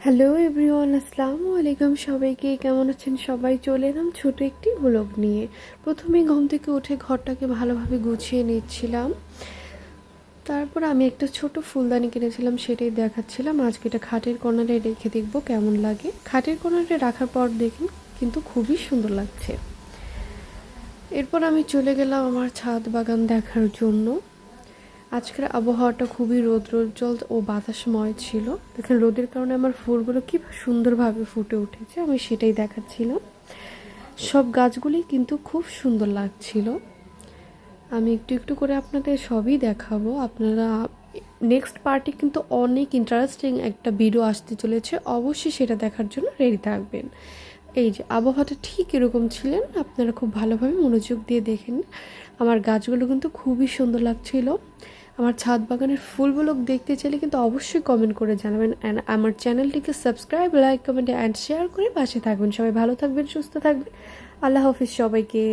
Hello everyone, আসসালামু আলাইকুম। সবাইকে কেমন আছেন? সবাই চলে এলাম ছোট একটি ব্লগ নিয়ে। প্রথমে ঘুম থেকে উঠে ঘরটাকে ভালোভাবে গুছিয়ে নিচ্ছিলাম। তারপর আমি একটা ছোট ফুলদানি কিনেছিলাম, সেটাই দেখাচ্ছিলাম। আজকে এটা খাটের কর্নারে রেখে দেখবো কেমন লাগে। খাটের কর্নারে রাখার পর দেখুন কিন্তু খুবই সুন্দর লাগছে। এরপর আমি চলে গেলাম আমার ছাদ বাগান দেখার জন্য। আজকের আবহাওয়াটা খুবই রৌদ্রোজ্জ্বল ও বাতাসময় ছিল। দেখেন রোদের কারণে আমার ফুলগুলো কি সুন্দরভাবে ফুটে উঠেছে, আমি সেটাই দেখাচ্ছিলাম। সব গাছগুলি কিন্তু খুব সুন্দর লাগছিল। আমি একটু একটু করে আপনাদের সবই দেখাবো। আপনারা নেক্সট পার্টে কিন্তু অনেক ইন্টারেস্টিং একটা ভিডিও আসতে চলেছে, অবশ্যই সেটা দেখার জন্য রেডি থাকবেন। এই যে আবহাওয়াটা ঠিক এরকম ছিলেন, আপনারা খুব ভালোভাবে মনোযোগ দিয়ে দেখেন। আমার গাছগুলো কিন্তু খুবই সুন্দর লাগছিল। আমার ছাদ বাগানের ফুলগুলো দেখতে চাইলে কিন্তু অবশ্যই কমেন্ট করে জানাবেন। অ্যান্ড আমার চ্যানেলটিকে subscribe, like, comment and share করে পাশে থাকবেন। সবাই ভালো থাকবেন, সুস্থ থাকবেন। আল্লাহ হাফিজ সবাইকে।